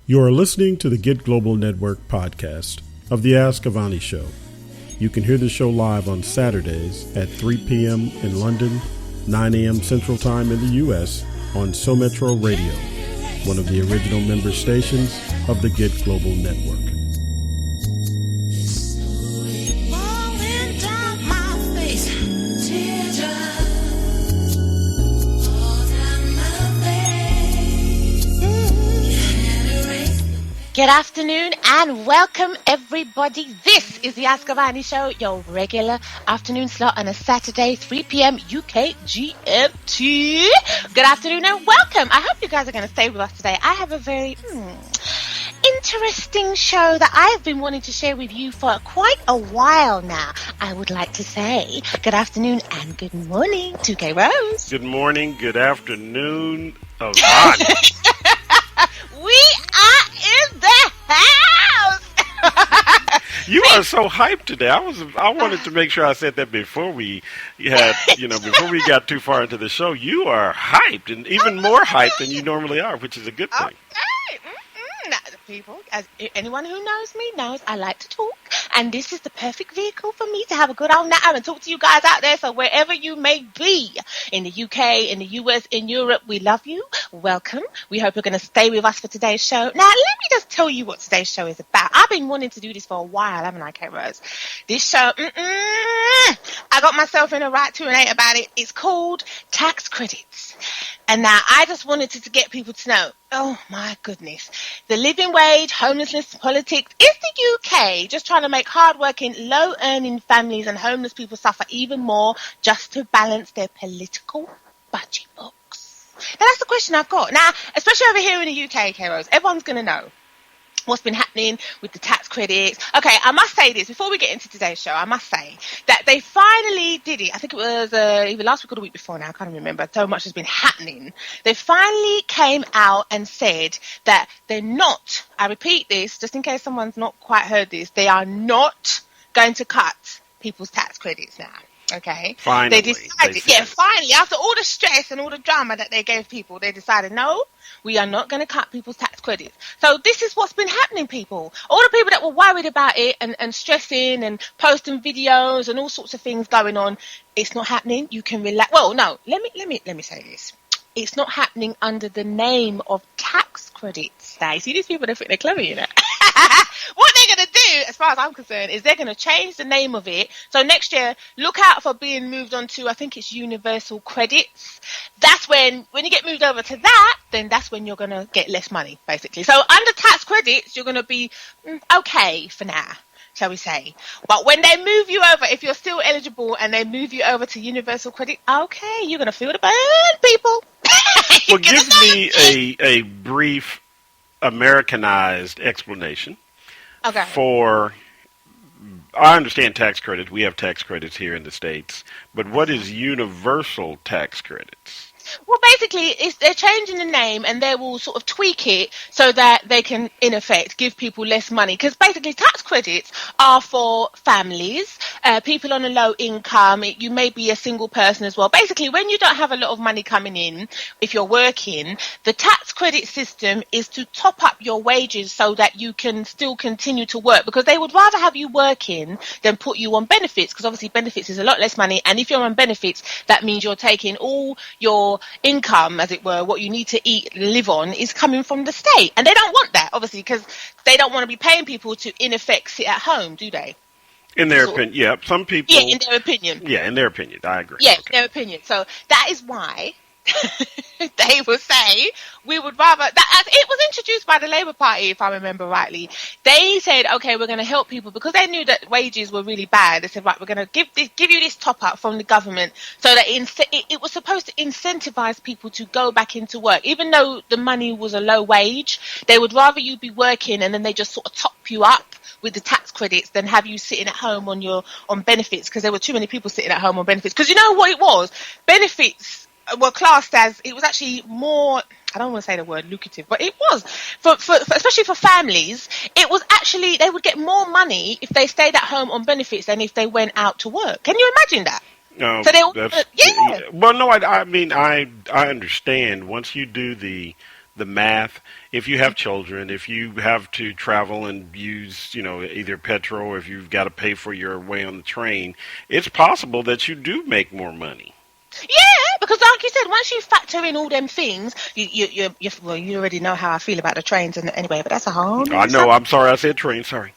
You are listening to the Get Global Network podcast of the Ask-Avani-Show. You can hear the show live on Saturdays at 3 p.m. in London, 9 a.m. Central Time in the U.S. on SoMetro Radio, one of the original member stations of the Get Global Network. Good afternoon and welcome everybody. This is the Ask-Avani-Show, your regular afternoon slot on a Saturday, 3 p.m. UK GMT. Good afternoon and welcome. I hope you guys are going to stay with us today. I have a very interesting show that I've been wanting to share with you for quite a while now. I would like to say good afternoon and good morning to K Rose. Good morning, good afternoon, Avani. We are in the house. You are so hyped today. I wanted to make sure I said that before we before we got too far into the show. You are hyped and even more hyped than you normally are, which is a good thing. Okay. People, as anyone who knows me knows, I like to talk, and this is the perfect vehicle for me to have a good old night and talk to you guys out there. So wherever you may be, in the UK, in the US, in Europe, we love you. Welcome. We hope you're going to stay with us for today's show. Now, let me just tell you what today's show is about. I've been wanting to do this for a while, haven't I, Kate Rose? This show, I got myself in a right 2 and 8 about it. It's called Tax Credits. And now I just wanted to get people to know, oh my goodness, the living wage, homelessness, politics, is the UK just trying to make hardworking, low-earning families and homeless people suffer even more just to balance their political budget books? Now that's the question I've got. Now, especially over here in the UK, K-Rose, everyone's going to know what's been happening with the tax credits. Okay, I must say this, before we get into today's show, I must say that they finally did it. I think it was either last week or the week before now, I can't remember. So much has been happening. They finally came out and said that they're not, I repeat this, just in case someone's not quite heard this, they are not going to cut people's tax credits now. Okay. Finally. They decided, finally, after all the stress and all the drama that they gave people, they decided, no, we are not going to cut people's tax credits. So this is what's been happening, people. All the people that were worried about it and stressing and posting videos and all sorts of things going on, it's not happening. You can relax. Well, no, let me say this. It's not happening under the name of tax credits. Now, you see these people, they think they're clever, you know. What they're going to do, as far as I'm concerned, is they're going to change the name of it. So next year, look out for being moved on to, I think it's universal credits. That's when you get moved over to that, then that's when you're going to get less money, basically. So under tax credits, you're going to be okay for now, shall we say. But when they move you over, if you're still eligible and they move you over to universal credit, okay, you're going to feel the burn, people. Well, give me a brief Americanized explanation. Okay. I understand tax credits. We have tax credits here in the States. But what is universal tax credits? Well, basically, they're changing the name and they will sort of tweak it so that they can, in effect, give people less money. Because basically, tax credits are for families, people on a low income. You may be a single person as well. Basically, when you don't have a lot of money coming in, if you're working, the tax credit system is to top up your wages so that you can still continue to work. Because they would rather have you working than put you on benefits. Because obviously, benefits is a lot less money. And if you're on benefits, that means you're taking all your income, as it were, what you need to eat, live on, is coming from the state. And they don't want that, obviously, because they don't want to be paying people to, in effect, sit at home, do they? In their opinion, yeah. Some people... Yeah, in their opinion. Yeah, in their opinion. I agree. Yeah, in their opinion. So that is why they will say we would rather... It was introduced by the Labour Party, if I remember rightly. They said, okay, we're going to help people because they knew that wages were really bad. They said, right, we're going to give you this top-up from the government so that it was supposed to incentivize people to go back into work. Even though the money was a low wage, they would rather you be working and then they just sort of top you up with the tax credits than have you sitting at home on benefits, because there were too many people sitting at home on benefits. Because you know what it was? Benefits were classed as, it was actually more, I don't want to say the word lucrative, but it was, for especially for families, it was actually, they would get more money if they stayed at home on benefits than if they went out to work. Can you imagine that? No, so yeah. Well, no, I mean, I understand once you do the the math. If you have children, if you have to travel and use, either petrol, or if you've got to pay for your way on the train, it's possible that you do make more money. Yeah, because like you said, once you factor in all them things, you already know how I feel about the trains and anyway, but that's a whole. I know. I'm sorry. I said train. Sorry.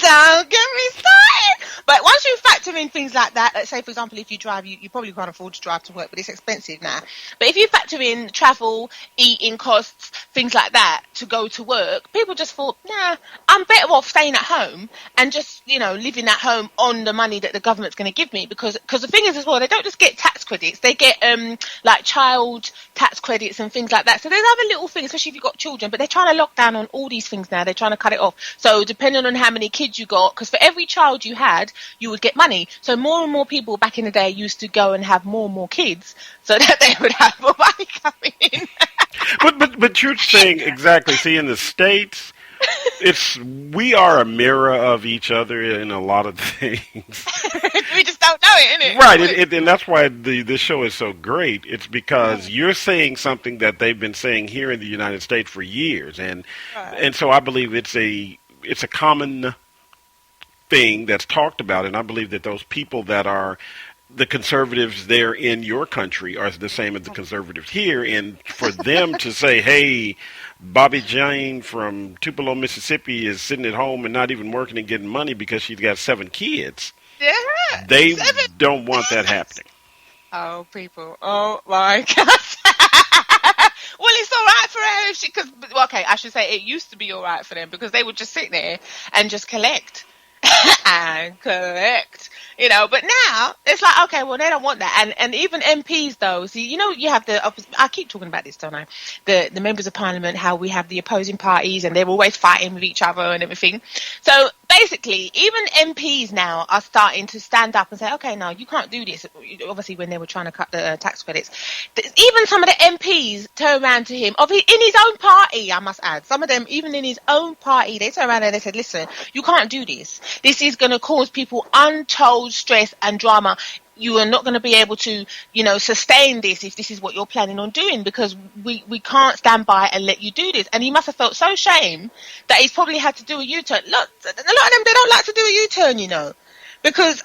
Don't get me started. But once you factor in things like that, let's say, for example, if you drive, you probably can't afford to drive to work, but it's expensive now. But if you factor in travel, eating costs, things like that to go to work, people just thought, nah, I'm better off staying at home and just, living at home on the money that the government's going to give me. Because the thing is as well, they don't just get tax credits, they get like child tax credits and things like that. So there's other little things, especially if you've got children, but they're trying to lock down on all these things now. They're trying to cut it off. So depending on how many kids you got, because for every child you had, you would get money. So more and more people back in the day used to go and have more and more kids so that they would have more money coming in. but you're saying exactly. See, in the States, we are a mirror of each other in a lot of things. We just don't know it, innit? Right, and that's why this show is so great. It's because you're saying something that they've been saying here in the United States for years, and so I believe it's a common thing that's talked about, and I believe that those people that are the conservatives there in your country are the same as the conservatives here, and for them to say, hey, Bobby Jane from Tupelo, Mississippi is sitting at home and not even working and getting money because she's got 7 kids. Yeah. They don't want that happening. Oh, people. Oh, my God. Well, it's all right for her I should say it used to be all right for them because they would just sit there and just collect. And collect, but now it's like, okay, well, they don't want that. And even MPs, though, see, you have I keep talking about this, don't I? The members of parliament, how we have the opposing parties and they're always fighting with each other and everything. So basically, even MPs now are starting to stand up and say, okay, no, you can't do this. Obviously, when they were trying to cut the tax credits, even some of the MPs turn around to him, in his own party, I must add, some of them, even in his own party, they turn around and they said, listen, you can't do this. This is going to cause people untold stress and drama. You are not going to be able to, sustain this if this is what you're planning on doing, because we can't stand by and let you do this. And he must have felt so shame that he's probably had to do a U-turn. Look, a lot of them, they don't like to do a U-turn, because,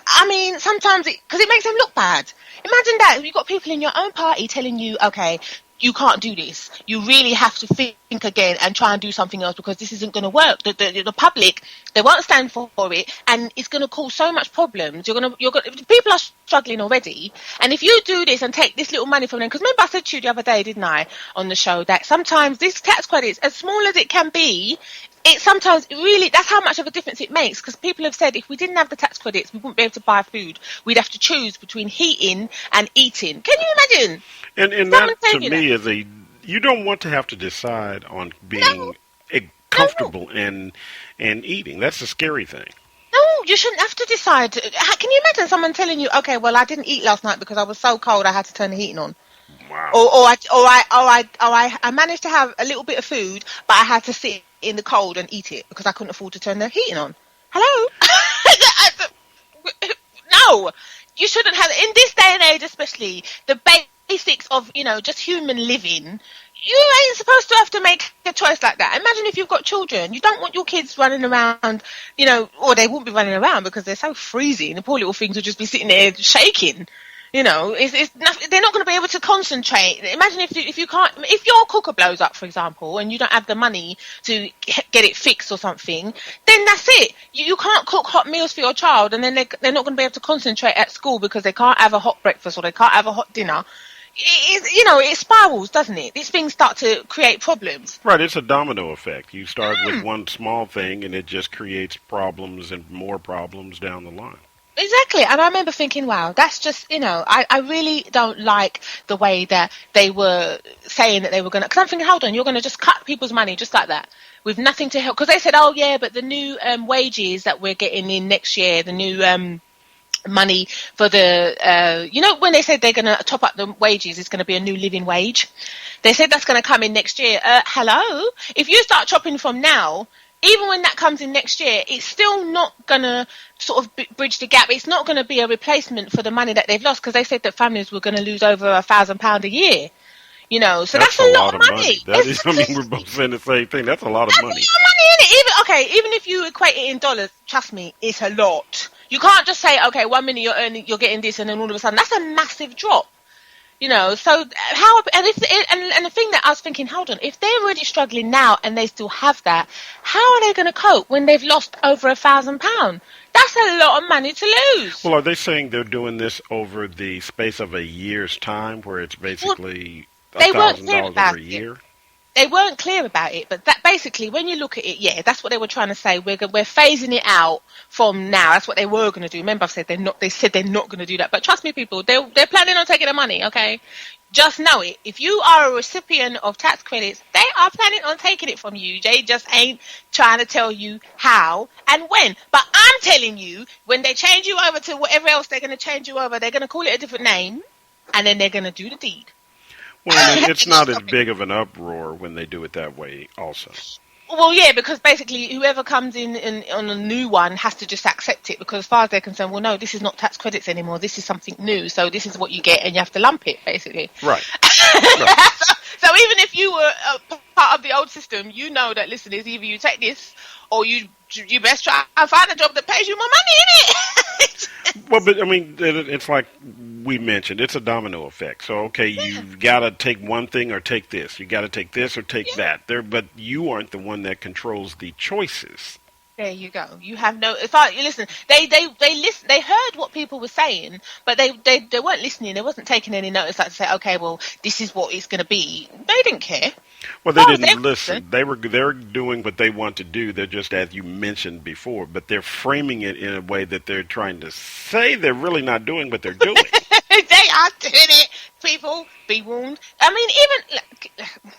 sometimes because it makes them look bad. Imagine that. You've got people in your own party telling you, okay, you can't do this. You really have to think again and try and do something else because this isn't going to work. The public, they won't stand for it, and it's going to cause so much problems. People are struggling already, and if you do this and take this little money from them, because remember I said to you the other day, didn't I, on the show, that sometimes this tax credits, as small as it can be, it sometimes really, that's how much of a difference it makes, because people have said if we didn't have the tax credits, we wouldn't be able to buy food. We'd have to choose between heating and eating. Can you imagine? And that, to me, is you don't want to have to decide on being comfortable and eating. That's a scary thing. No, you shouldn't have to decide. Can you imagine someone telling you, okay, well, I didn't eat last night because I was so cold I had to turn the heating on. Wow. I managed to have a little bit of food, but I had to sit in the cold and eat it because I couldn't afford to turn the heating on. Hello? No, you shouldn't have. In this day and age, especially, the basics of, just human living, you ain't supposed to have to make a choice like that. Imagine if you've got children. You don't want your kids running around, or they won't be running around because they're so freezing. The poor little things will just be sitting there shaking. It's they're not going to be able to concentrate. Imagine if your cooker blows up, for example, and you don't have the money to get it fixed or something, then that's it. You can't cook hot meals for your child, and then they're not going to be able to concentrate at school because they can't have a hot breakfast or they can't have a hot dinner. It spirals, doesn't it? These things start to create problems. Right, it's a domino effect. You start with one small thing, and it just creates problems and more problems down the line. Exactly, and I remember thinking, wow, that's just, I really don't like the way that they were saying that they were going to, because I'm thinking, hold on, you're going to just cut people's money just like that, with nothing to help, because they said, oh yeah, but the new wages that we're getting in next year, the new money for the, when they said they're going to top up the wages, it's going to be a new living wage. They said that's going to come in next year. Hello? If you start chopping from now, even when that comes in next year, it's still not going to sort of bridge the gap. It's not going to be a replacement for the money that they've lost, because they said that families were going to lose over £1,000 a year. So That's that's a a lot lot of of money. money. That is, I mean, we're both saying the same thing. That's a lot of That's a lot money. of money, isn't it? Even if you equate it in dollars, trust me, it's a lot. You can't just say, okay, 1 minute you're getting this, and then all of a sudden that's a massive drop. So how, and the thing that I was thinking, hold on, if they're already struggling now and they still have that, how are they going to cope when they've lost over £1,000? That's a lot of money to lose. Well, are they saying they're doing this over the space of a year's time, where it's basically $1,000 over a year? They weren't clear about it, but that basically, when you look at it, yeah, that's what they were trying to say. We're phasing it out from now. That's what they were going to do. Remember, I said they're not. They said they're not going to do that. But trust me, people, they're planning on taking the money. Okay, just know it. If you are a recipient of tax credits, they are planning on taking it from you. They just ain't trying to tell you how and when. But I'm telling you, when they change you over to whatever else they're going to change you over, they're going to call it a different name, and then they're going to do the deed. Well, I mean, it's not as big of an uproar when they do it that way also. Well, yeah, because basically whoever comes in on a new one has to just accept it, because as far as they're concerned, well, no, this is not tax credits anymore. This is something new. So this is what you get, and you have to lump it, basically. Right. So even if you were a part of the old system, you know that, listen, it's either you take this or you best try and find a job that pays you more money, innit? Well, but I mean, it's like we mentioned, it's a domino effect. So, okay, you've got to take one thing or take this. You got to take this or take that. But you aren't the one that controls the choices. There you go. You have no. If I listen, they listen. They heard what people were saying, but they weren't listening. They wasn't taking any notice. Like to say, okay, well, this is what it's going to be. They didn't care. Well, they didn't listen. They're doing what they want to do. They're just, as you mentioned before, but they're framing it in a way that they're trying to say they're really not doing what they're doing. They are doing it. People, be warned. I mean, even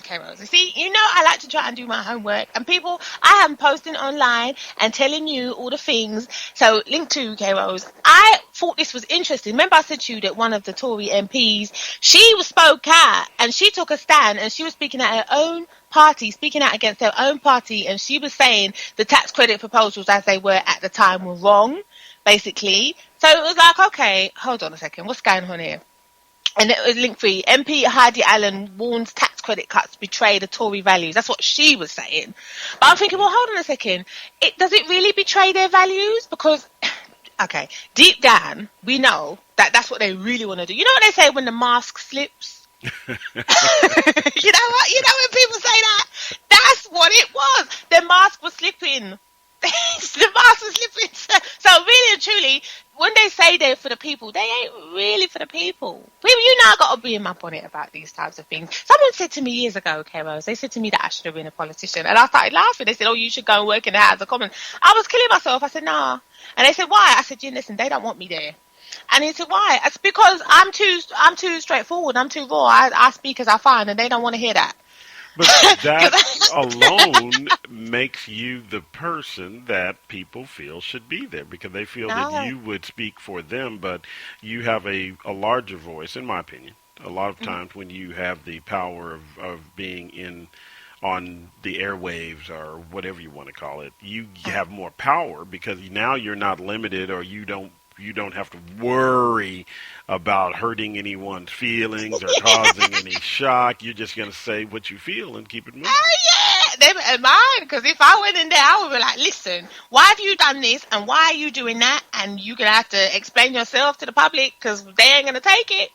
okay, Rose. See, I like to try and do my homework, and people, I am posting online and telling you all the things. So, link to K-Rose. I thought this was interesting. Remember, I said to you that one of the Tory MPs, she spoke out and she took a stand, and she was speaking at her own party, speaking out against her own party, and she was saying the tax credit proposals as they were at the time were wrong, basically. So it was like, okay, hold on a second, what's going on here? And it was link free. MP Heidi Allen warns tax credit cuts betray the Tory values. That's what she was saying. But I'm thinking, well, hold on a second. Does it really betray their values? Because, okay, deep down, we know that that's what they really want to do. You know what they say when the mask slips? You know what? You know when people say that? That's what it was. The mask was slipping. The mask was slipping. So really and truly, when they say they're for the people, they ain't really for the people. I got to be in my bonnet about these types of things. Someone said to me years ago, K-Rose, they said to me that I should have been a politician. And I started laughing. They said, oh, you should go and work in the House of Commons. I was killing myself. I said, nah. And they said, why? I said, listen, they don't want me there. And he said, why? It's because I'm too straightforward. I'm too raw. I speak as I find, and they don't want to hear that. But that alone makes you the person that people feel should be there, because they feel that you would speak for them, but you have a larger voice, in my opinion. A lot of times when you have the power of being on the airwaves or whatever you want to call it, you have more power, because now you're not limited, or you don't have to worry about hurting anyone's feelings or causing any shock. You're just going to say what you feel and keep it moving. Oh, yeah. They mine, because if I went in there, I would be like, listen, why have you done this and why are you doing that? And you're going to have to explain yourself to the public, because they ain't going to take it.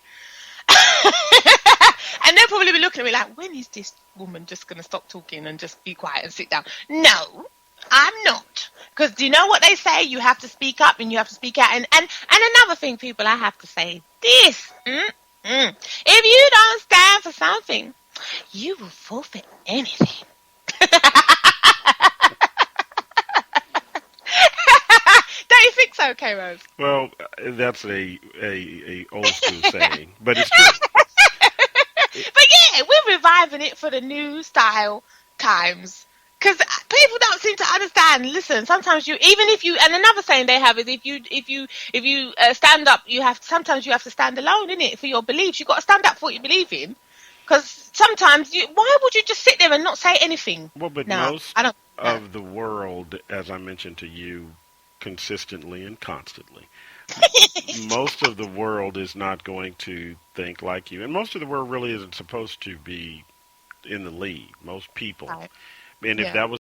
And they'll probably be looking at me like, when is this woman just going to stop talking and just be quiet and sit down? No, I'm not. Because do you know what they say? You have to speak up and you have to speak out. And another thing, people, I have to say this. If you don't stand for something, you will forfeit anything. Don't you think so, K-Rose? Well, that's a old school saying, but it's true. But yeah, we're reviving it for the new style times. Because people don't seem to understand. Listen, sometimes and another saying they have is if you stand up, sometimes you have to stand alone, innit, for your beliefs. You've got to stand up for what you believe in. Because sometimes, why would you just sit there and not say anything? Well, but most of the world, as I mentioned to you consistently and constantly, most of the world is not going to think like you, and most of the world really isn't supposed to be in the lead. Most people, Right. and if Yeah. that was